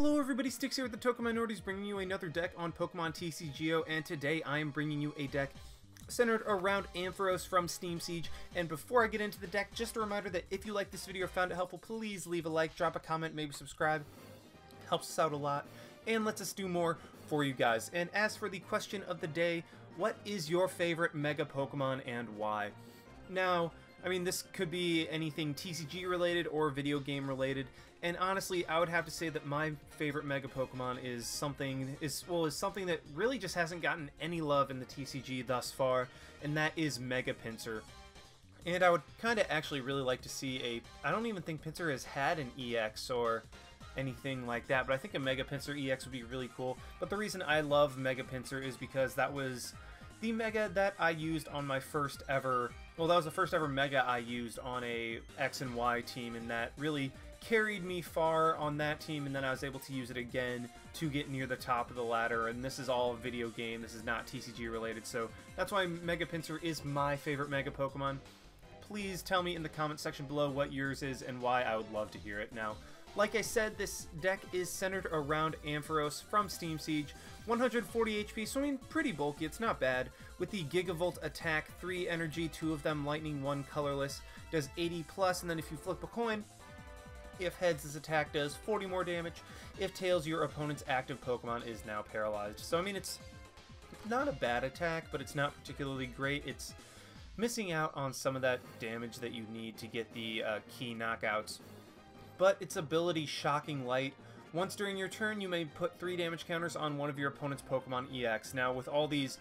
Hello everybody, Sticks here with the Token Minorities, bringing you another deck on Pokemon TCGO, and today I am bringing you a deck centered around Ampharos from Steam Siege. And before I get into the deck, just a reminder that if you like this video or found it helpful, please leave a like, drop a comment, maybe subscribe. Helps us out a lot and lets us do more for you guys. And as for the question of the day, what is your favorite Mega Pokemon and why? Now, I mean, this could be anything TCG related or video game related, and honestly, I would have to say that my favorite Mega Pokemon is something that really just hasn't gotten any love in the TCG thus far, and that is Mega Pinsir. And I would kind of actually really like to see I don't even think Pinsir has had an EX or anything like that, but I think a Mega Pinsir EX would be really cool. But the reason I love Mega Pinsir is because that was the Mega that I used on my first ever, well, that was the first ever Mega I used on a X and Y team, and that really carried me far on that team, and then I was able to use it again to get near the top of the ladder. And this is all a video game, this is not TCG related, so that's why Mega Pinsir is my favorite Mega Pokemon. Please tell me in the comment section below what yours is and why. I would love to hear it. Now, like I said, this deck is centered around Ampharos from Steam Siege, 140 HP, so I mean, pretty bulky, it's not bad. With the Gigavolt attack, 3 energy, 2 of them lightning, 1 colorless, does 80 plus, and then if you flip a coin, if heads, this attack does 40 more damage. If tails, your opponent's active Pokemon is now paralyzed. So I mean, it's not a bad attack, but it's not particularly great. It's missing out on some of that damage that you need to get the key knockouts. But its ability, Shocking Light, once during your turn you may put 3 damage counters on one of your opponent's Pokemon EX. Now with all these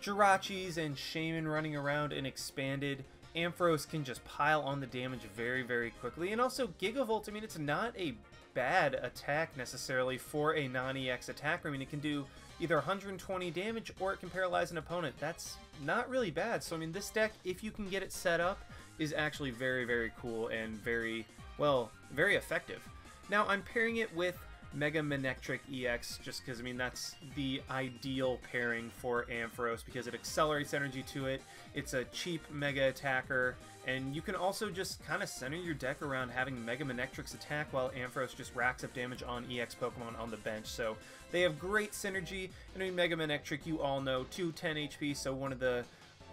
Jirachis and Shaman running around and expanded, Ampharos can just pile on the damage very, very quickly. And also Gigavolt, I mean, it's not a bad attack necessarily for a non-EX attacker. I mean, it can do either 120 damage or it can paralyze an opponent. That's not really bad. So I mean, this deck, if you can get it set up, is actually very, very cool and very, well, very effective. Now I'm pairing it with Mega Manectric EX just because, I mean, that's the ideal pairing for Ampharos because it accelerates energy to it, it's a cheap Mega attacker, and you can also just kind of center your deck around having Mega Manectric's attack while Ampharos just racks up damage on EX Pokemon on the bench. So they have great synergy, and I mean, Mega Manectric, you all know, 210 HP, so one of the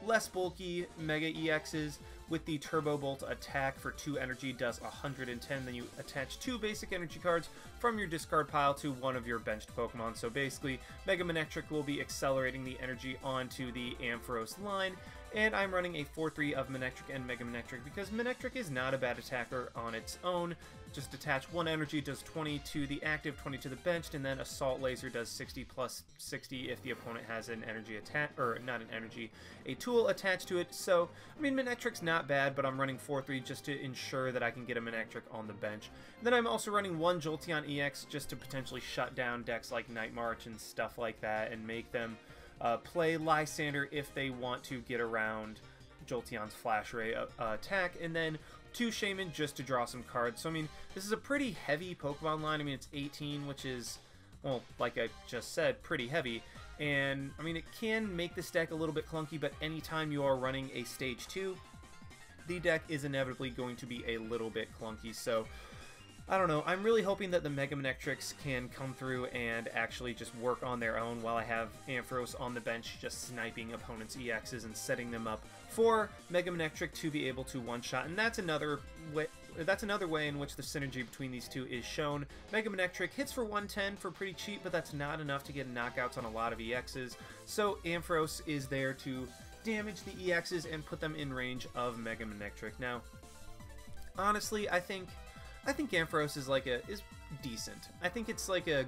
less bulky Mega EXs. With the Turbo Bolt attack for 2 energy does 110, then you attach 2 basic energy cards from your discard pile to one of your benched Pokemon. So basically, Mega Manectric will be accelerating the energy onto the Ampharos line, and I'm running a 4-3 of Manectric and Mega Manectric because Manectric is not a bad attacker on its own. Just attach 1 energy, does 20 to the active, 20 to the benched, and then Assault Laser does 60 plus 60 if the opponent has an energy attack, or not an energy, a tool attached to it. So, I mean, Manectric's not bad, but I'm running 4-3 just to ensure that I can get a Manectric on the bench. And then I'm also running 1 Jolteon EX just to potentially shut down decks like Night March and stuff like that and make them play Lysander if they want to get around Jolteon's Flash Ray attack, and then 2 Shaman just to draw some cards. So I mean, this is a pretty heavy Pokemon line. I mean, it's 18, which is, well, like I just said, pretty heavy. And I mean, it can make this deck a little bit clunky, but anytime you are running a Stage 2, the deck is inevitably going to be a little bit clunky. So I don't know, I'm really hoping that the Mega Manectrics can come through and actually just work on their own while I have Ampharos on the bench just sniping opponents' EXs and setting them up for Mega Manectric to be able to one-shot. And that's another way in which the synergy between these two is shown. Mega Manectric hits for 110 for pretty cheap, but that's not enough to get knockouts on a lot of EXs. So Ampharos is there to damage the EXs and put them in range of Mega Manectric. Now, honestly, I think Ampharos is decent. I think it's like a,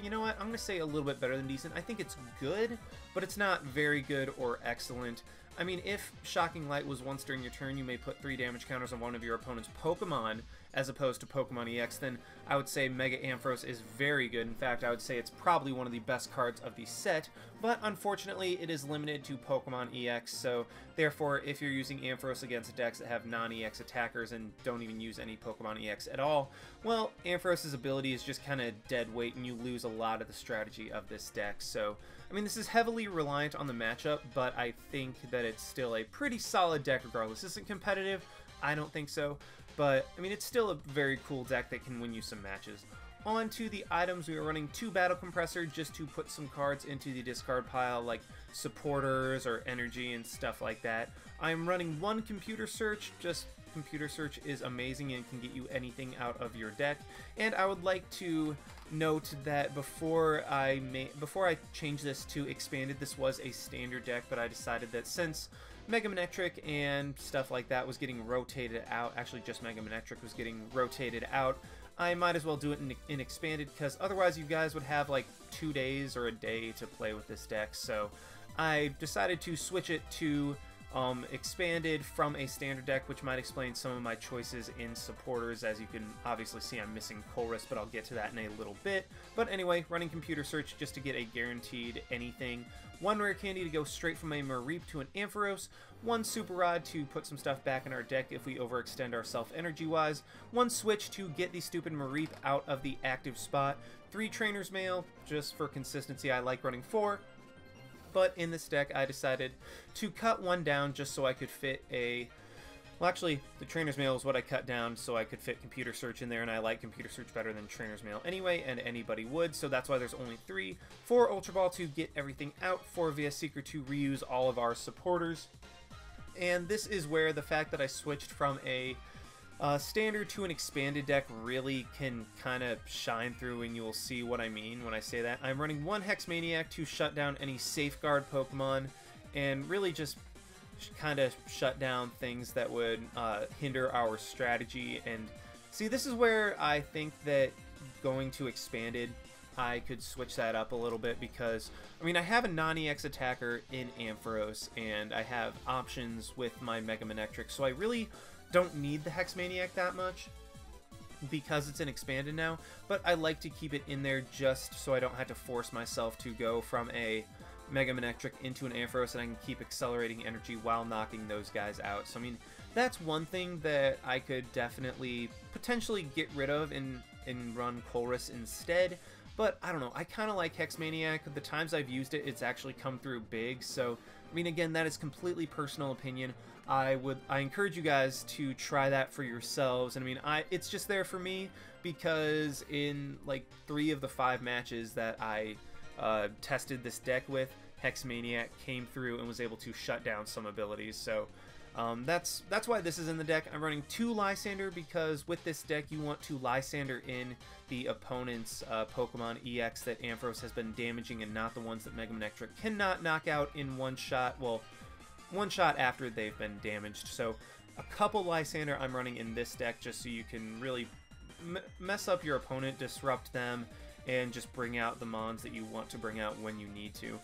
you know what, I'm going to say a little bit better than decent. I think it's good, but it's not very good or excellent. I mean, if Shocking Light was once during your turn, you may put 3 damage counters on one of your opponent's Pokemon, as opposed to Pokemon EX, then I would say Mega Ampharos is very good. In fact, I would say it's probably one of the best cards of the set, but unfortunately it is limited to Pokemon EX, so therefore if you're using Ampharos against decks that have non-EX attackers and don't even use any Pokemon EX at all, well, Ampharos' ability is just kind of dead weight and you lose a lot of the strategy of this deck. So, I mean, this is heavily reliant on the matchup, but I think that it's still a pretty solid deck regardless. This isn't competitive, I don't think so, but I mean, it's still a very cool deck that can win you some matches. onto the items, we are running 2 Battle Compressor just to put some cards into the discard pile, like supporters or energy and stuff like that. I'm running 1 Computer Search, just Computer Search is amazing and can get you anything out of your deck. And I would like to note that before I changed this to expanded, this was a standard deck, but I decided that since Mega Manectric and stuff like that was getting rotated out, actually just Mega Manectric was getting rotated out, I might as well do it in expanded, because otherwise you guys would have like 2 days or a day to play with this deck. So I decided to switch it to expanded from a standard deck, which might explain some of my choices in supporters. As you can obviously see, I'm missing Colress, but I'll get to that in a little bit. But anyway, running Computer Search just to get a guaranteed anything. 1 rare candy to go straight from a Mareep to an Ampharos, 1 Super Rod to put some stuff back in our deck if we overextend ourselves energy-wise, 1 Switch to get the stupid Mareep out of the active spot, 3 Trainer's Mail, just for consistency. I like running 4. But in this deck, I decided to cut 1 down just so I could fit a... Well, actually, the Trainer's Mail is what I cut down so I could fit Computer Search in there, and I like Computer Search better than Trainer's Mail anyway, and anybody would, so that's why there's only 3. 4 Ultra Ball to get everything out, 4 VS Seeker to reuse all of our supporters. And this is where the fact that I switched from a standard to an expanded deck really can kind of shine through, and you will see what I mean when I say that. I'm running 1 Hex Maniac to shut down any Safeguard Pokemon, and really just kind of shut down things that would hinder our strategy. And see, this is where I think that going to expanded, I could switch that up a little bit, because I mean, I have a non-EX attacker in Ampharos, and I have options with my Mega Manectric, so I really don't need the Hex Maniac that much because it's an expanded now, but I like to keep it in there just so I don't have to force myself to go from a Mega Manectric into an Ampharos, and I can keep accelerating energy while knocking those guys out. So I mean, that's one thing that I could definitely potentially get rid of and run Colress instead. But I don't know, I kind of like Hex Maniac. The times I've used it, it's actually come through big. So I mean, again, that is completely personal opinion. I encourage you guys to try that for yourselves. And I mean, it's just there for me because in like 3 of the 5 matches that I tested this deck with, Hex Maniac came through and was able to shut down some abilities. So that's why this is in the deck. I'm running 2 Lysander because with this deck you want to Lysander in the opponent's Pokemon EX that Ampharos has been damaging, and not the ones that Mega Manectric cannot knock out in one shot. Well, one shot after they've been damaged. So a couple Lysander I'm running in this deck just so you can really mess up your opponent, disrupt them, and just bring out the mons that you want to bring out when you need to.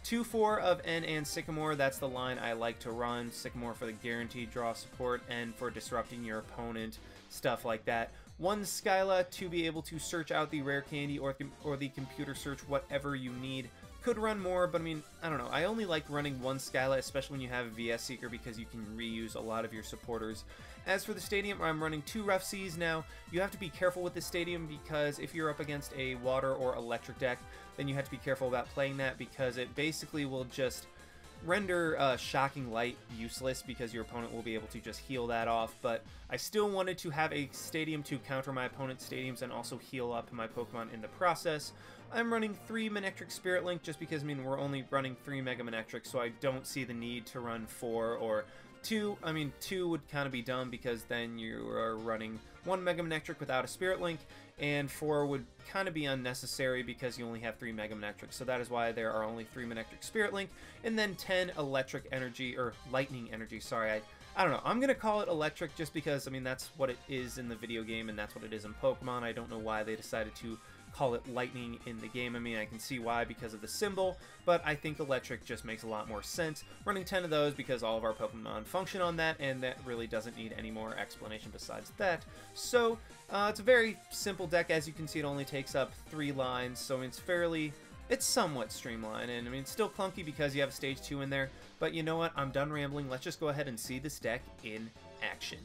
2-4 of N and Sycamore, that's the line I like to run. Sycamore for the guaranteed draw support and for disrupting your opponent, stuff like that. 1 Skyla to be able to search out the rare candy or the Computer Search, whatever you need. Could run more, but I mean, I don't know. I only like running 1 Skyla, especially when you have a VS Seeker, because you can reuse a lot of your supporters. As for the stadium, I'm running 2 Rough Seas now. You have to be careful with the stadium because if you're up against a water or electric deck, then you have to be careful about playing that, because it basically will just render Shocking Light useless because your opponent will be able to just heal that off. But I still wanted to have a stadium to counter my opponent's stadiums and also heal up my Pokemon in the process. I'm running 3 Manectric Spirit Link just because, I mean, we're only running 3 Mega Manectric, so I don't see the need to run 4 or 2. I mean, 2 would kind of be dumb because then you are running 1 Mega Manectric without a Spirit Link, and 4 would kind of be unnecessary because you only have 3 Mega Manectric. So that is why there are only 3 Manectric Spirit Link, and then 10 Electric Energy, or Lightning Energy, sorry. I don't know. I'm going to call it Electric just because, I mean, that's what it is in the video game, and that's what it is in Pokemon. I don't know why they decided to call it Lightning in the game. I mean, I can see why because of the symbol, but I think Electric just makes a lot more sense. Running 10 of those because all of our Pokemon function on that, and that really doesn't need any more explanation besides that. So, it's a very simple deck. As you can see, it only takes up 3 lines, so it's somewhat streamlined, and I mean, it's still clunky because you have a Stage 2 in there, but you know what? I'm done rambling. Let's just go ahead and see this deck in action.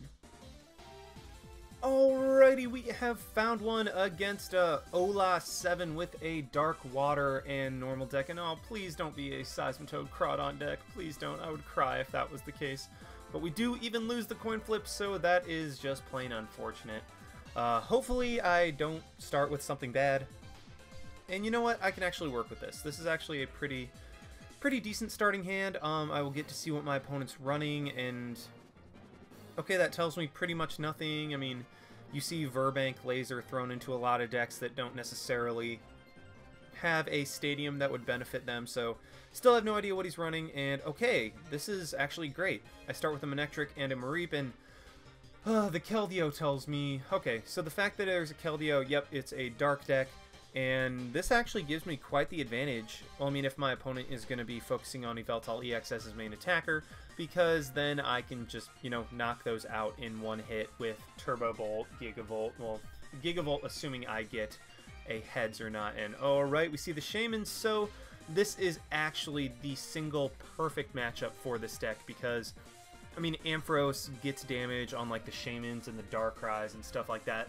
Alrighty, we have found one against Ola 7 with a Dark Water and normal deck. And oh, please don't be a Seismitoad Crawdon deck. Please don't. I would cry if that was the case. But we do even lose the coin flip, so that is just plain unfortunate. Hopefully I don't start with something bad. And you know what? I can actually work with this. This is actually a pretty decent starting hand. I will get to see what my opponent's running, and okay, that tells me pretty much nothing. I mean, you see Verbank Laser thrown into a lot of decks that don't necessarily have a stadium that would benefit them, so still have no idea what he's running. And okay, this is actually great. I start with a Manectric and a Mareep, and the Keldeo tells me, okay, so the fact that there's a Keldeo, yep, it's a dark deck, and this actually gives me quite the advantage. Well, I mean, if my opponent is going to be focusing on Yveltal EX as his main attacker, because then I can just, you know, knock those out in one hit with Turbo Bolt, Gigavolt, well, Gigavolt assuming I get a heads or not. And alright, we see the Shaman, so this is actually the single perfect matchup for this deck, because I mean, Ampharos gets damage on like the Shamans and the Darkrai's and stuff like that,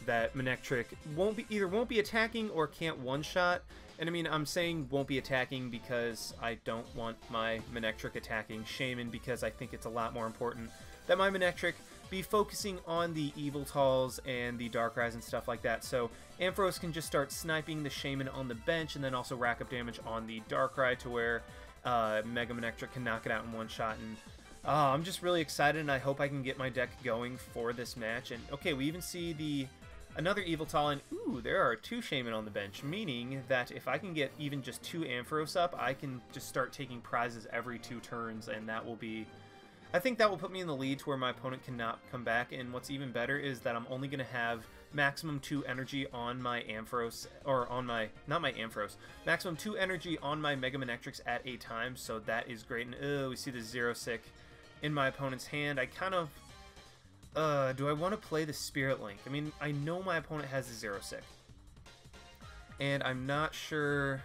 that Manectric won't be attacking or can't one-shot. And I mean, I'm saying won't be attacking because I don't want my Manectric attacking Shaman, because I think it's a lot more important that my Manectric be focusing on the Yveltals and the Darkrai's and stuff like that. So Ampharos can just start sniping the Shaman on the bench and then also rack up damage on the Darkrai to where Mega Manectric can knock it out in one shot. And I'm just really excited, and I hope I can get my deck going for this match. And okay, we even see another Yveltal, and ooh, there are 2 Shaman on the bench, meaning that if I can get even just 2 Ampharos up, I can just start taking prizes every 2 turns, and that will be... I think that will put me in the lead to where my opponent cannot come back, and what's even better is that I'm only going to have maximum 2 energy on my Ampharos, or on my... not my Ampharos, maximum 2 energy on my Mega Manectrics at a time, so that is great. And we see the Zero Sick in my opponent's hand. I kind of... do I want to play the Spirit Link? I mean, I know my opponent has the Zero Sick, and I'm not sure...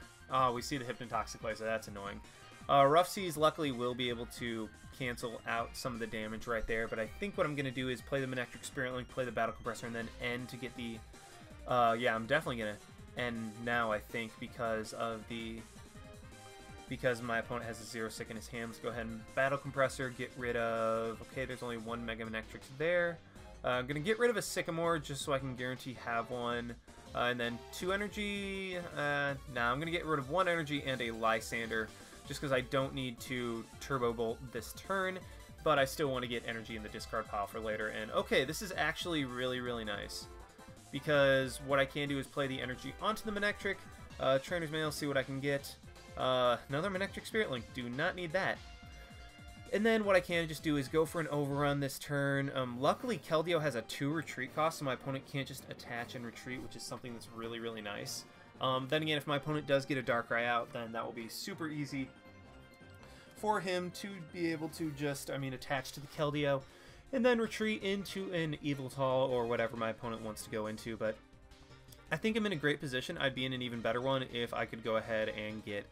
we see the Hypnotoxic Laser, that's annoying. Rough Seas luckily will be able to cancel out some of the damage right there, but I think what I'm going to do is play the Manectric Spirit Link, play the Battle Compressor, and then end to get the... yeah, I'm definitely going to end now, I think, because my opponent has a Zero Sick in his hand. Let's go ahead and Battle Compressor, get rid of... Okay, there's only 1 Mega Manectric there. I'm going to get rid of a Sycamore just so I can guarantee have one. And then 2 energy... nah, I'm going to get rid of 1 energy and a Lysander, just because I don't need to Turbo Bolt this turn, but I still want to get energy in the discard pile for later. And okay, this is actually really, really nice, because what I can do is play the energy onto the Manectric, Trainer's Mail, see what I can get. Another Manectric Spirit Link, do not need that. And then what I can just do is go for an overrun this turn. Luckily, Keldeo has a 2 retreat cost, so my opponent can't just attach and retreat, which is something that's really, really nice. Then again, if my opponent does get a Darkrai out, then that will be super easy for him to be able to just, I mean, attach to the Keldeo and then retreat into an Yveltal or whatever my opponent wants to go into. But I think I'm in a great position. I'd be in an even better one if I could go ahead and get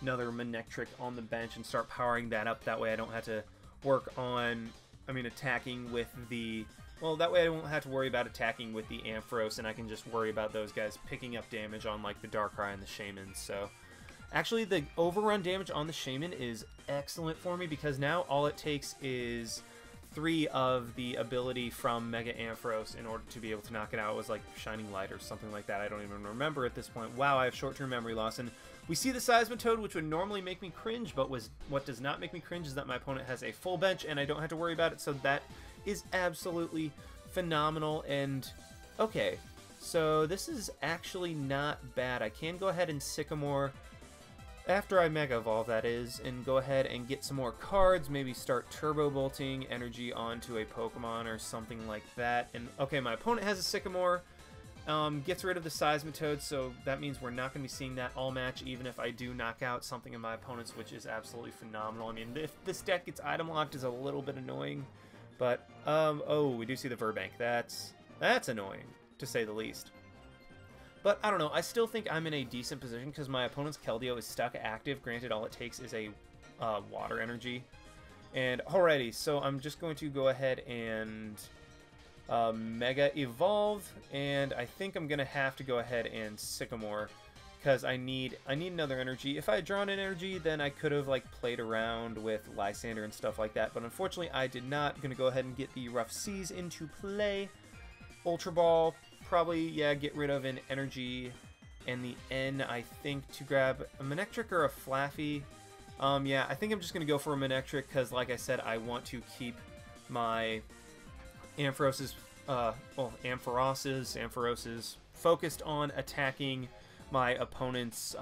another Manectric on the bench and start powering that up. That way I don't have to work on, I mean, attacking with the... Well, that way I won't have to worry about attacking with the Ampharos, and I can just worry about those guys picking up damage on, like, the Darkrai and the Shaman. So, actually, the overrun damage on the Shaman is excellent for me, because now all it takes is 3 of the ability from Mega Ampharos in order to be able to knock it out. It was like Shining Light or something like that. I don't even remember at this point. Wow, I have short-term memory loss. And we see the Seismitoad, which would normally make me cringe, but what does not make me cringe is that my opponent has a full bench, and I don't have to worry about it, so that is absolutely phenomenal. And okay, so this is actually not bad. I can go ahead and Sycamore after I Mega Evolve, that is, and go ahead and get some more cards, maybe start Turbo Bolting energy onto a Pokemon or something like that. And okay, my opponent has a Sycamore, gets rid of the Seismitoad, so that means we're not going to be seeing that all match, even if I do knock out something in my opponent's, which is absolutely phenomenal. I mean, if this deck gets item locked, is a little bit annoying. But, oh, we do see the Verbank. That's annoying, to say the least. But, I don't know, I still think I'm in a decent position because my opponent's Keldeo is stuck active. Granted, all it takes is a water energy. And, alrighty, so I'm just going to go ahead and Mega Evolve. And I think I'm going to have to go ahead and Sycamore, because I need another energy. If I had drawn an energy, then I could have like played around with Lysander and stuff like that. But unfortunately, I did not. I'm going to go ahead and get the Rough Seas into play. Ultra Ball, probably, yeah, get rid of an energy and the N, I think, to grab a Manectric or a Flaffy. Yeah, I think I'm just going to go for a Manectric because, like I said, I want to keep my Ampharoses focused on attacking my opponent's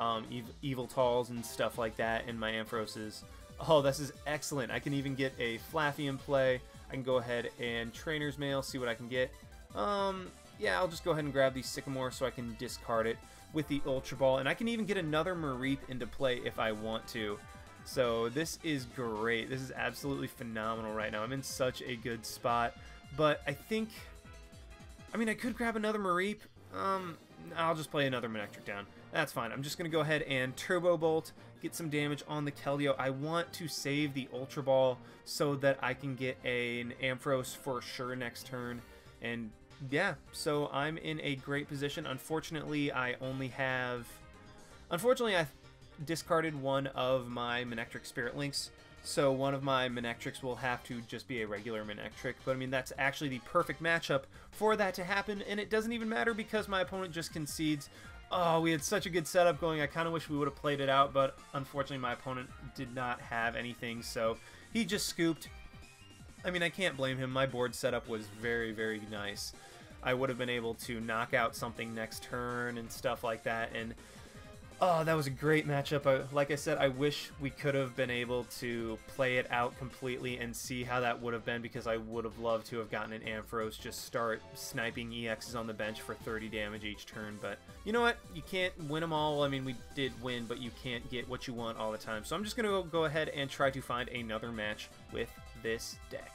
evil talls and stuff like that, and my Ampharoses. Oh, this is excellent. I can even get a Flaffy in play. I can go ahead and Trainer's Mail, see what I can get. Yeah, I'll just go ahead and grab the Sycamore so I can discard it with the Ultra Ball, and I can even get another Mareep into play if I want to. So this is great. This is absolutely phenomenal right now. I'm in such a good spot, but I think, I mean, I could grab another Mareep. I'll just play another Manectric down. That's fine. I'm just going to go ahead and Turbo Bolt, get some damage on the Keldeo. I want to save the Ultra Ball so that I can get an Ampharos for sure next turn. And yeah, so I'm in a great position. Unfortunately, I discarded one of my Manectric Spirit Links, so one of my Manectrics will have to just be a regular Manectric, but I mean, that's actually the perfect matchup for that to happen, and it doesn't even matter because my opponent just concedes. Oh, we had such a good setup going. I kind of wish we would have played it out, but unfortunately my opponent did not have anything, so he just scooped. I mean, I can't blame him. My board setup was very, very nice. I would have been able to knock out something next turn and stuff like that, and oh, that was a great matchup. Like I said, I wish we could have been able to play it out completely and see how that would have been, because I would have loved to have gotten an Ampharos just start sniping EXs on the bench for 30 damage each turn. But you know what? You can't win them all. I mean, we did win, but you can't get what you want all the time. So I'm just going to go ahead and try to find another match with this deck.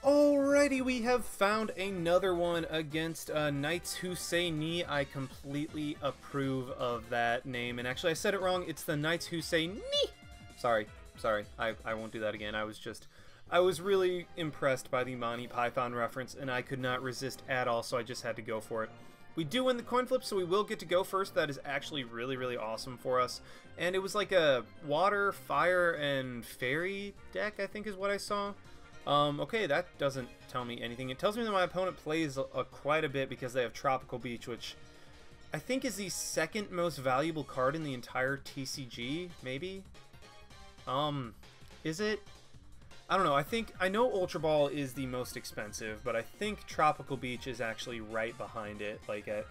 Alrighty, we have found another one against Knights Husseini. I completely approve of that name. And actually, I said it wrong. It's the Knights Husseini. Sorry. I won't do that again. I was really impressed by the Monty Python reference, and I could not resist at all, so I just had to go for it. We do win the coin flip, so we will get to go first. That is actually really, really awesome for us. And it was like a water, fire, and fairy deck, I think is what I saw. Okay, that doesn't tell me anything. It tells me that my opponent plays quite a bit because they have Tropical Beach, which I think is the second most valuable card in the entire TCG, maybe? Is it? I don't know. I know Ultra Ball is the most expensive, but I think Tropical Beach is actually right behind it, like at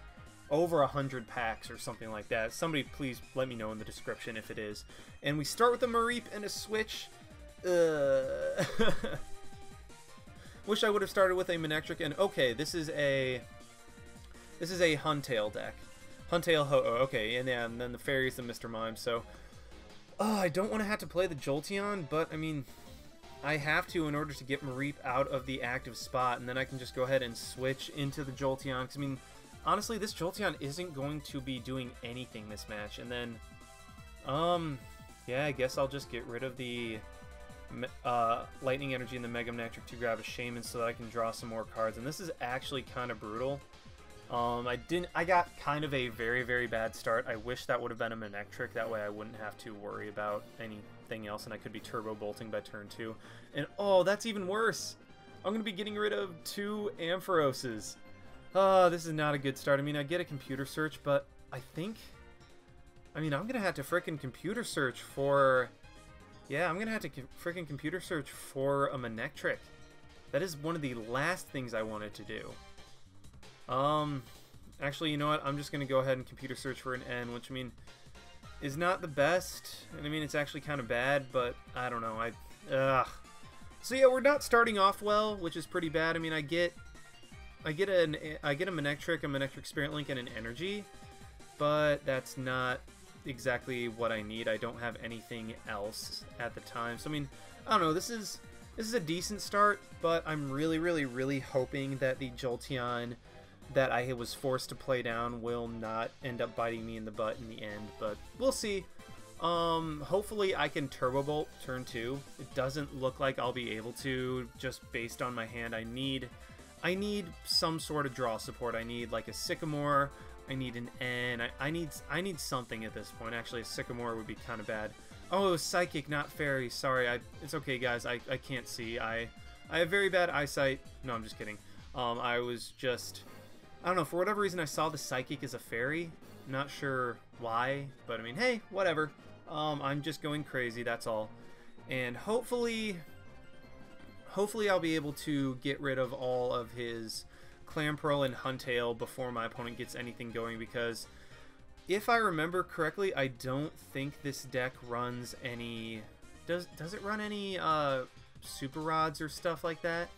over 100 packs or something like that. Somebody please let me know in the description if it is. And we start with a Mareep and a switch. Wish I would have started with a Manectric, and okay, this is a Huntail deck. Huntail Ho-Oh, okay, and then the fairies and Mr. Mime, so I don't want to have to play the Jolteon, but I mean, I have to in order to get Mareep out of the active spot, and then I can just go ahead and switch into the Jolteon, because I mean, honestly, this Jolteon isn't going to be doing anything this match, and then, yeah, I guess I'll just get rid of the Lightning Energy and the Mega Manectric to grab a Shaman so that I can draw some more cards, and this is actually kind of brutal. I got kind of a very, very bad start. I wish that would have been a Manectric, that way I wouldn't have to worry about anything else, and I could be Turbo Bolting by turn 2. And oh, that's even worse! I'm going to be getting rid of 2 Ampharoses. This is not a good start. I mean, I get a computer search, but I'm going to have to frickin' computer search for... Yeah, I'm going to have to frickin' computer search for a Manectric. That is one of the last things I wanted to do. Actually, you know what? I'm just going to go ahead and computer search for an N, which, I mean, is not the best. And I mean, it's actually kind of bad, but I don't know. So yeah, we're not starting off well, which is pretty bad. I mean, I get a Manectric, a Manectric Spirit Link, and an Energy, but that's not exactly what I need. I don't have anything else at the time. So I mean, I don't know, this is a decent start, but I'm really, really, really hoping that the Jolteon that I was forced to play down will not end up biting me in the butt in the end, but we'll see. Hopefully I can Turbo Bolt turn 2. It doesn't look like I'll be able to, just based on my hand. I need some sort of draw support. I need like a Sycamore. I need an N. I need something at this point. Actually, a Sycamore would be kind of bad. Oh, it was Psychic, not Fairy. Sorry, it's okay, guys. I can't see. I have very bad eyesight. No, I'm just kidding. I was just, I don't know, for whatever reason I saw the Psychic as a fairy. Not sure why, but I mean, hey, whatever. I'm just going crazy, that's all. And hopefully I'll be able to get rid of all of his Clamperl and Huntail before my opponent gets anything going, because if I remember correctly, I don't think this deck runs any... Does it run any Super Rods or stuff like that?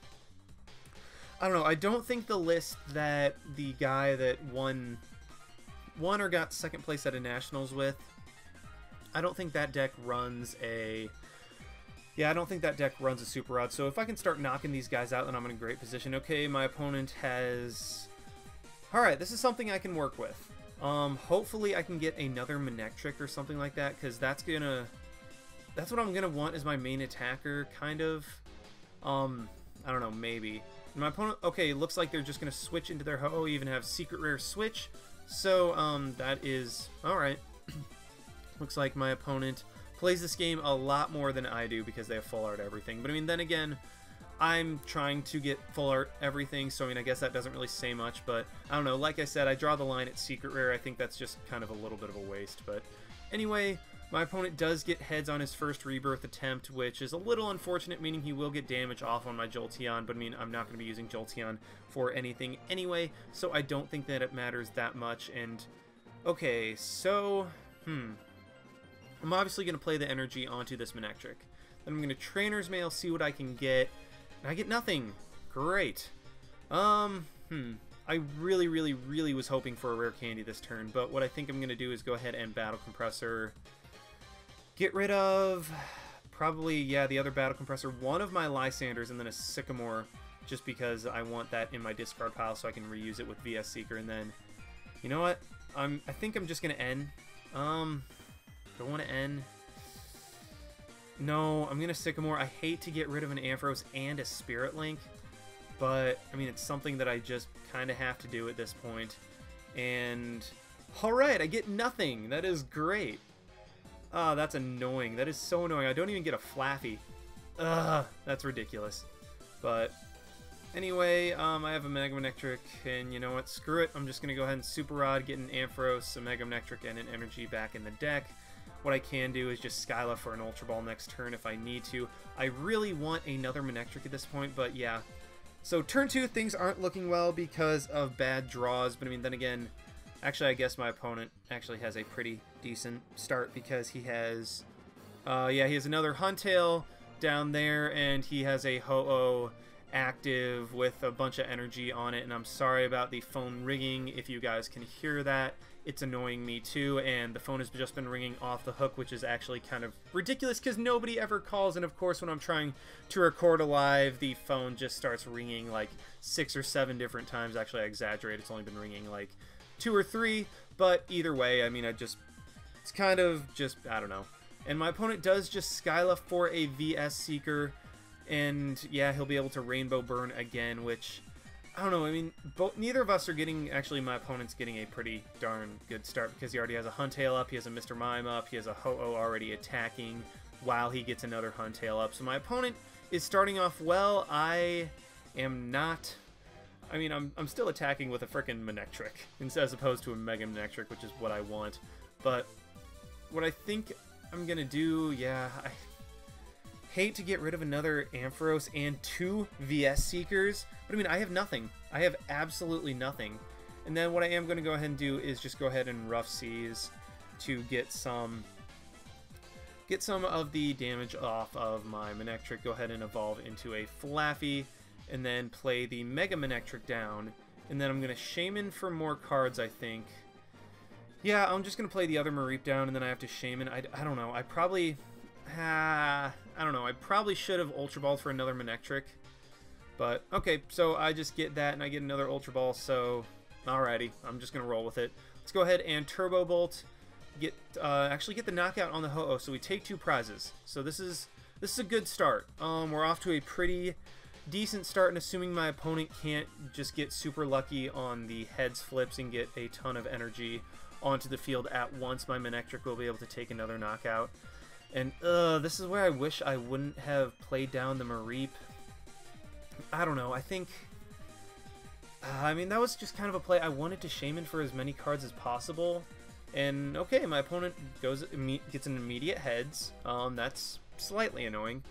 I don't know. I don't think the list that the guy that won or got second place at a Nationals with, I don't think that deck runs a... Yeah, I don't think that deck runs a Super Rod. So if I can start knocking these guys out, then I'm in a great position. Okay, my opponent has... Alright, this is something I can work with. Hopefully I can get another Manectric or something like that, because that's what I'm gonna want as my main attacker, kind of. I don't know, maybe. My opponent, okay, looks like they're just gonna switch into their ho-oh, even have secret rare switch. So, that is alright. Looks like my opponent plays this game a lot more than I do because they have full art everything. But I mean, then again, I'm trying to get full art everything, so I mean, I guess that doesn't really say much, but I don't know. Like I said, I draw the line at secret rare. I think that's just kind of a little bit of a waste. But anyway, my opponent does get heads on his first rebirth attempt, which is a little unfortunate, meaning he will get damage off on my Jolteon, but I mean, I'm not going to be using Jolteon for anything anyway, so I don't think that it matters that much. And okay, so I'm obviously going to play the energy onto this Manectric. Then I'm going to Trainer's Mail, see what I can get. And I get nothing. Great. I really was hoping for a rare candy this turn, but what I think I'm going to do is go ahead and Battle Compressor. Get rid of, probably, yeah, the other Battle Compressor, one of my Lysanders, and then a Sycamore, just because I want that in my discard pile so I can reuse it with VS Seeker. And then, you know what? I think I'm just going to end. Do I want to end? No, I'm going to Sycamore. I hate to get rid of an Ampharos and a Spirit Link, but, I mean, it's something that I just kind of have to do at this point. And, alright, I get nothing. That is great. Oh, that's annoying. That is so annoying. I don't even get a Flaffy. Ugh, that's ridiculous. But, anyway, I have a Mega Manectric, and you know what? Screw it. I'm just going to go ahead and Super Rod, get an Ampharos, a Mega Manectric, and an Energy back in the deck. What I can do is just Skyla for an Ultra Ball next turn if I need to. I really want another Manectric at this point, but yeah. So turn 2, things aren't looking well because of bad draws, but I mean, then again, actually I guess my opponent actually has a pretty decent start because he has, yeah, he has another Huntail down there, and he has a Ho-Oh active with a bunch of energy on it, and I'm sorry about the phone ringing if you guys can hear that. It's annoying me too, and the phone has just been ringing off the hook, which is actually kind of ridiculous because nobody ever calls, and of course when I'm trying to record a live, the phone just starts ringing like 6 or 7 different times. Actually, I exaggerate, it's only been ringing like 2 or 3, but either way, I mean, it's kind of just, I don't know. And my opponent does just Skyla for a VS Seeker, and yeah, he'll be able to Rainbow Burn again, which, I don't know, I mean, neither of us are getting, actually my opponent's getting a pretty darn good start because he already has a Huntail up, he has a Mr. Mime up, he has a Ho-Oh already attacking while he gets another Huntail up. So my opponent is starting off well. I am not, I mean, I'm still attacking with a frickin' Manectric as opposed to a Mega Manectric, which is what I want. But what I think I'm going to do, yeah, I hate to get rid of another Ampharos and 2 VS Seekers, but I mean, I have nothing. I have absolutely nothing. And then what I am going to go ahead and do is just go ahead and Rough Seas to get some of the damage off of my Manectric. Go ahead and evolve into a Flaffy, and then play the Mega Manectric down. And then I'm going to Shaman for more cards, I think. Yeah, I'm just going to play the other Mareep down, and then I have to Shaman. I don't know. I don't know. I probably should have Ultra Balled for another Manectric. But, okay, so I just get that, and I get another Ultra Ball, so alrighty. I'm just going to roll with it. Let's go ahead and Turbo Bolt. Actually get the knockout on the Ho-Oh, so we take 2 prizes. So this is a good start. We're off to a pretty decent start, and assuming my opponent can't just get super lucky on the heads flips and get a ton of energy onto the field at once, my Manectric will be able to take another knockout. And this is where I wish I wouldn't have played down the Mareep. I don't know, I think I mean, that was just kind of a play. I wanted to Shaman for as many cards as possible. And, okay, my opponent gets an immediate heads. That's slightly annoying.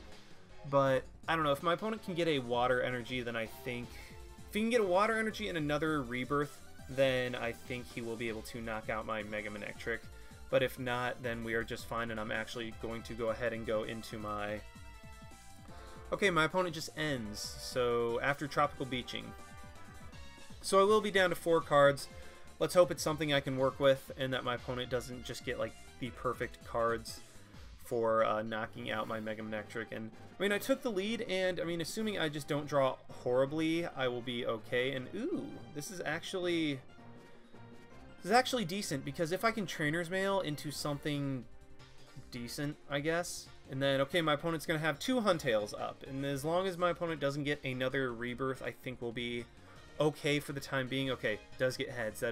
But, I don't know, if my opponent can get a water energy, then I think... If he can get a water energy and another rebirth, then I think he will be able to knock out my Mega Manectric. But if not, then we are just fine, and I'm actually going to go ahead and go into my... Okay, my opponent just ends, so after Tropical Beaching. So I will be down to 4 cards. Let's hope it's something I can work with, and that my opponent doesn't just get, like, the perfect cards for knocking out my Mega Manectric. And, I mean, I took the lead, and, I mean, assuming I just don't draw horribly, I will be okay. And, ooh, this is actually decent, because if I can Trainer's Mail into something decent, I guess, and then, okay, my opponent's going to have 2 Huntails up, and as long as my opponent doesn't get another rebirth, I think we'll be okay for the time being. Okay, does get heads.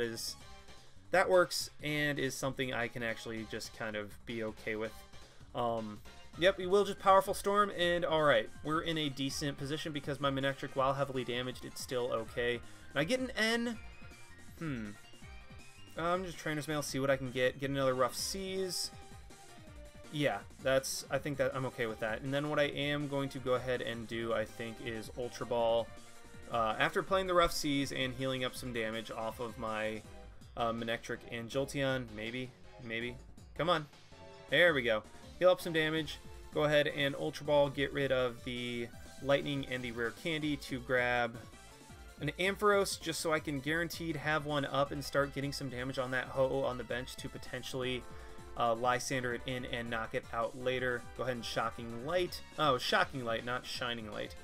That works, and is something I can actually just kind of be okay with. Yep, we will just Powerful Storm, and alright, we're in a decent position because my Manectric, while heavily damaged, it's still okay. And I get an N. I'm just Trainer's Mail, see what I can get. Get another Rough Seas. Yeah, I think that I'm okay with that. And then what I am going to go ahead and do, I think, is Ultra Ball. After playing the Rough Seas and healing up some damage off of my Manectric and Jolteon, maybe. Come on. There we go. Heal up some damage. Go ahead and Ultra Ball, get rid of the Lightning and the Rare Candy to grab an Ampharos, just so I can guaranteed have one up and start getting some damage on that Ho-Oh on the bench to potentially Lysander it in and knock it out later. Go ahead and Shocking Light. Oh, Shocking Light, not Shining Light.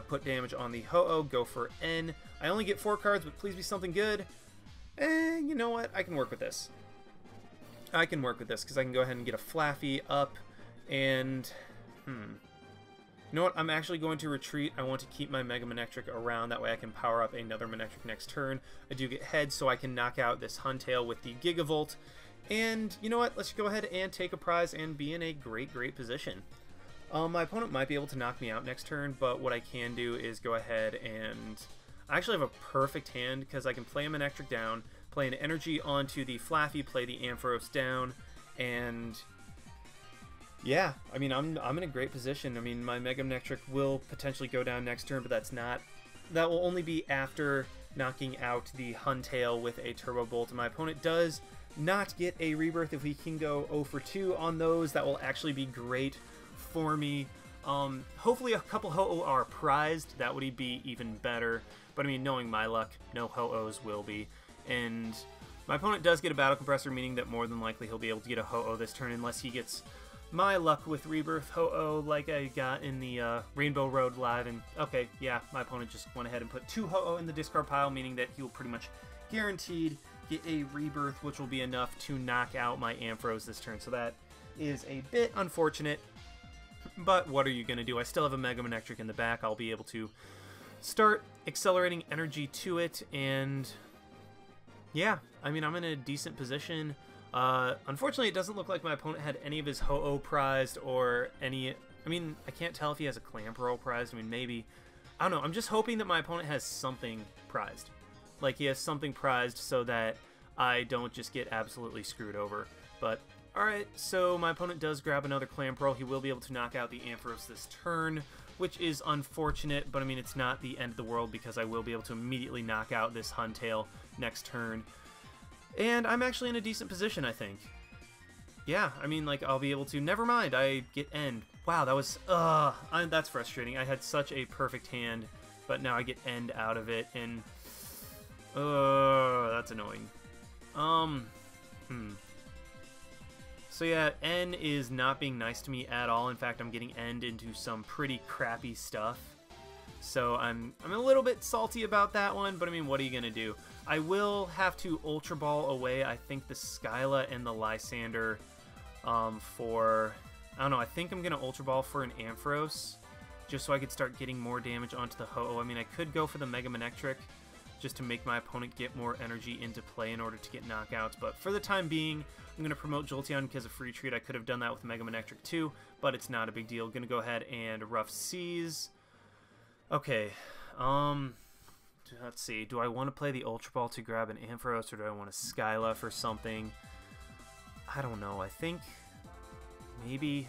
Put damage on the Ho-Oh, go for N. I only get 4 cards, but please be something good. And you know what? I can work with this. I can work with this, because I can go ahead and get a Flaffy up, and... You know what? I'm actually going to retreat. I want to keep my Mega Manectric around. That way I can power up another Manectric next turn. I do get heads, so I can knock out this Huntail with the Gigavolt. And you know what? Let's go ahead and take a prize and be in a great position. My opponent might be able to knock me out next turn, but what I can do is go ahead and... I actually have a perfect hand, because I can play a Manectric down, play an Energy onto the Flaffy, play the Ampharos down, and... yeah, I mean, I'm in a great position. I mean, my Mega Manectric will potentially go down next turn, but that will only be after knocking out the Huntail with a Turbo Bolt. And my opponent does not get a rebirth. If we can go 0 for 2 on those, that will actually be great for me. Hopefully a couple Ho-Oh are prized. That would be even better. But I mean, knowing my luck, no Ho-Ohs will be. And my opponent does get a Battle Compressor, meaning that more than likely he'll be able to get a Ho-Oh this turn, unless he gets my luck with Rebirth Ho-Oh like I got in the Rainbow Road Live. And okay, yeah, my opponent just went ahead and put 2 Ho-Oh in the discard pile, meaning that he will pretty much guaranteed get a Rebirth, which will be enough to knock out my Ampharos this turn. So that is a bit unfortunate, but what are you going to do? I still have a Mega Manectric in the back. I'll be able to start accelerating energy to it, and yeah, I mean, I'm in a decent position. Unfortunately, it doesn't look like my opponent had any of his Ho-Oh prized or any... I mean, I can't tell if he has a Clamperl prized. I mean, maybe... I don't know. I'm just hoping that my opponent has something prized. Like, he has something prized so that I don't just get absolutely screwed over. But, alright, so my opponent does grab another Clamperl. He will be able to knock out the Ampharos this turn, which is unfortunate, but I mean, it's not the end of the world because I will be able to immediately knock out this Huntail next turn. And I'm actually in a decent position, I think. Yeah, I mean, like, I'll be able to... Never mind, I get End. Wow, that was... that's frustrating. I had such a perfect hand, but now I get End out of it, and... that's annoying. So yeah, N is not being nice to me at all. In fact, I'm getting End into some pretty crappy stuff. So I'm a little bit salty about that one, but I mean, what are you going to do? I will have to Ultra Ball away, I think, the Skyla and the Lysander for... I don't know, I think I'm going to Ultra Ball for an Ampharos, just so I could start getting more damage onto the Ho-Oh. I mean, I could go for the Mega Manectric, just to make my opponent get more energy into play in order to get knockouts, but for the time being, I'm going to promote Jolteon because of Free Treat. I could have done that with Mega Manectric too, but it's not a big deal. Going to go ahead and Rough Seas. Okay, let's see. Do I want to play the Ultra Ball to grab an Ampharos, or do I want a Skyla for something? I don't know. I think maybe...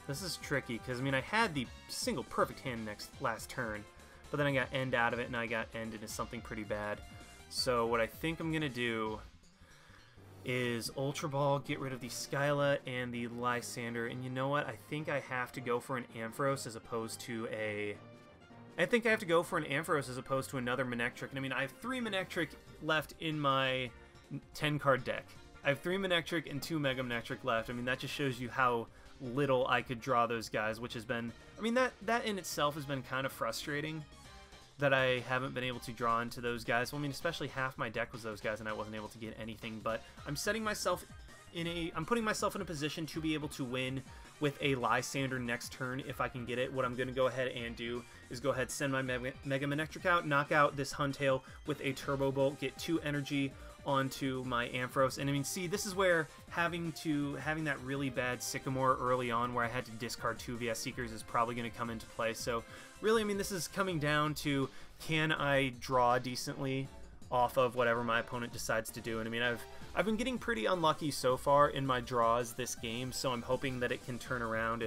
this is tricky, because, I mean, I had the single perfect hand last turn, but then I got end out of it, and I got end into something pretty bad. So what I think I'm going to do is Ultra Ball, get rid of the Skyla and the Lysander, and you know what? I think I have to go for an Ampharos as opposed to a... I think I have to go for an Ampharos as opposed to another Manectric. And I mean, I have 3 Manectric left in my 10-card deck. I have 3 Manectric and 2 Mega Manectric left. I mean, that just shows you how little I could draw those guys, which has been... I mean, that in itself has been kind of frustrating, that I haven't been able to draw into those guys. Well, I mean, especially half my deck was those guys, and I wasn't able to get anything. But I'm setting myself in a... I'm putting myself in a position to be able to win with a Lysander next turn if I can get it. What I'm going to go ahead and do is go ahead, send my Mega Manectric out, knock out this Huntail with a Turbo Bolt, get 2 energy onto my Ampharos. And I mean, see, this is where having that really bad Sycamore early on where I had to discard 2 VS Seekers is probably going to come into play. So really, I mean, this is coming down to, can I draw decently off of whatever my opponent decides to do? And I mean, I've been getting pretty unlucky so far in my draws this game, so I'm hoping that it can turn around,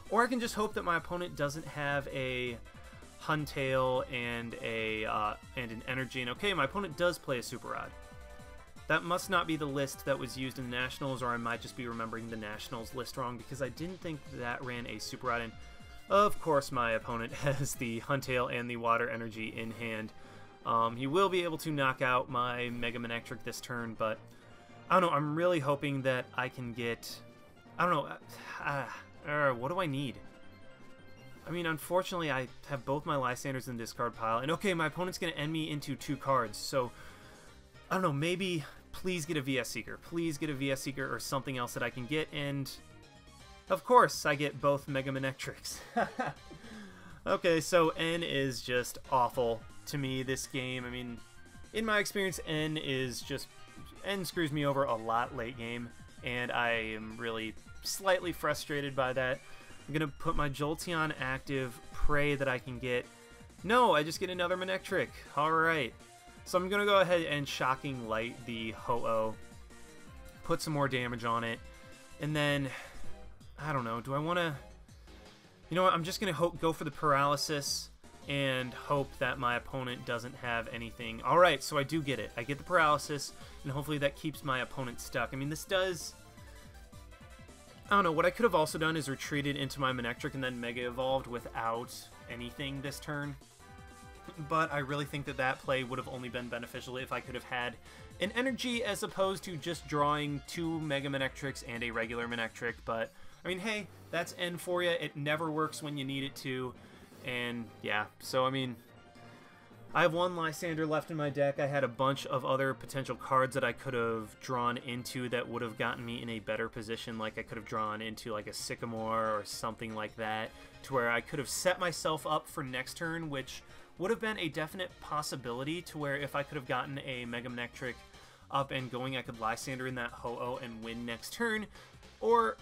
or I can just hope that my opponent doesn't have a Huntail and an energy. And okay, my opponent does play a Super Rod. That must not be the list that was used in the Nationals, or I might just be remembering the Nationals list wrong, because I didn't think that ran a Super Rod. And of course, my opponent has the Huntail and the Water Energy in hand. He will be able to knock out my Mega Manectric this turn, but I don't know. I'm really hoping that I can get... I don't know. What do I need? I mean, unfortunately, I have both my Lysanders in the discard pile. And okay, my opponent's going to end me into 2 cards. So, I don't know. Maybe, please get a VS Seeker. Please get a VS Seeker or something else that I can get. And, of course, I get both Mega Manectrics. Okay, so N is just awful to me this game. I mean, in my experience, N screws me over a lot late game, and I am really slightly frustrated by that. I'm going to put my Jolteon active, pray that I can get... No, I just get another Manectric. Alright. So I'm going to go ahead and Shocking Light the Ho-Oh, put some more damage on it, and then, I don't know, do I want to... You know what, I'm just going to go for the Paralysis and hope that my opponent doesn't have anything. Alright, so I do get it. I get the Paralysis, and hopefully that keeps my opponent stuck. I mean, this does... I don't know, what I could have also done is retreated into my Manectric and then Mega Evolved without anything this turn. But I really think that that play would have only been beneficial if I could have had an energy as opposed to just drawing 2 Mega Manectrics and a regular Manectric. But, I mean, hey, that's N for you. It never works when you need it to. And, yeah, so, I mean, I have 1 Lysander left in my deck. I had a bunch of other potential cards that I could have drawn into that would have gotten me in a better position. Like, I could have drawn into, like, a Sycamore or something like that, to where I could have set myself up for next turn, which would have been a definite possibility, to where if I could have gotten a Mega Manectric up and going, I could Lysander in that Ho-Oh and win next turn. Or,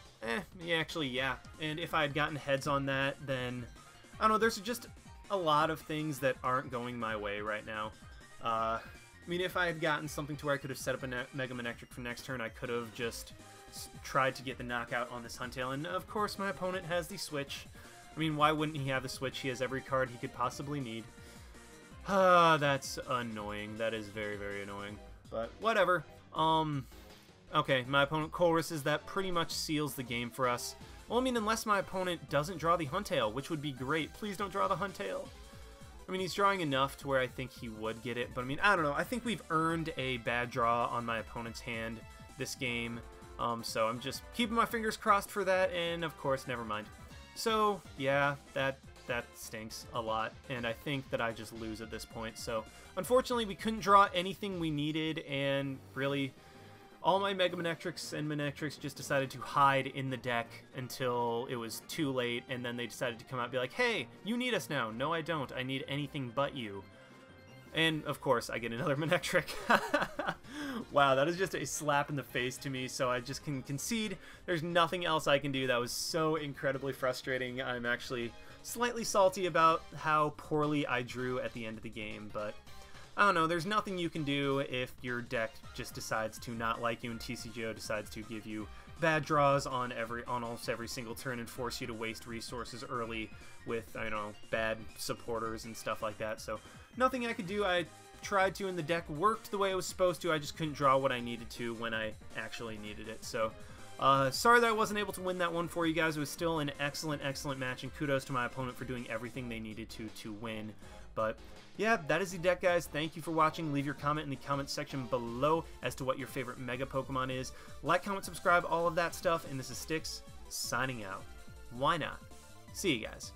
yeah, actually, yeah. And if I had gotten heads on that, then... I don't know, there's just a lot of things that aren't going my way right now. I mean, if I had gotten something to where I could have set up a Mega Manectric for next turn, I could have just tried to get the knockout on this Huntail. And, of course, my opponent has the Switch. I mean, why wouldn't he have the Switch? He has every card he could possibly need. That's annoying. That is very, very annoying. But, whatever. Okay, my opponent Colrus's. That pretty much seals the game for us. Well, I mean, unless my opponent doesn't draw the Huntail, which would be great. Please don't draw the Huntail. I mean, he's drawing enough to where I think he would get it. But, I mean, I don't know. I think we've earned a bad draw on my opponent's hand this game. So I'm just keeping my fingers crossed for that. And, of course, never mind. So, yeah, that stinks a lot. And I think that I just lose at this point. So, unfortunately, we couldn't draw anything we needed. And, really... all my Mega Manectrics and Manectrics just decided to hide in the deck until it was too late, and then they decided to come out and be like, hey, you need us now. No, I don't. I need anything but you. And, of course, I get another Manectric. Wow, that is just a slap in the face to me, so I just can concede. There's nothing else I can do. That was so incredibly frustrating. I'm actually slightly salty about how poorly I drew at the end of the game, but I don't know, there's nothing you can do if your deck just decides to not like you and TCGO decides to give you bad draws on almost every single turn and force you to waste resources early with, I don't know, bad supporters and stuff like that. So nothing I could do. I tried to, and the deck worked the way it was supposed to. I just couldn't draw what I needed to when I actually needed it. So sorry that I wasn't able to win that one for you guys. It was still an excellent match, and kudos to my opponent for doing everything they needed to win. But yeah, that is the deck, guys. Thank you for watching. Leave your comment in the comment section below as to what your favorite Mega Pokemon is. Like, comment, subscribe, all of that stuff. And this is Styx, signing out. Why not? See you guys.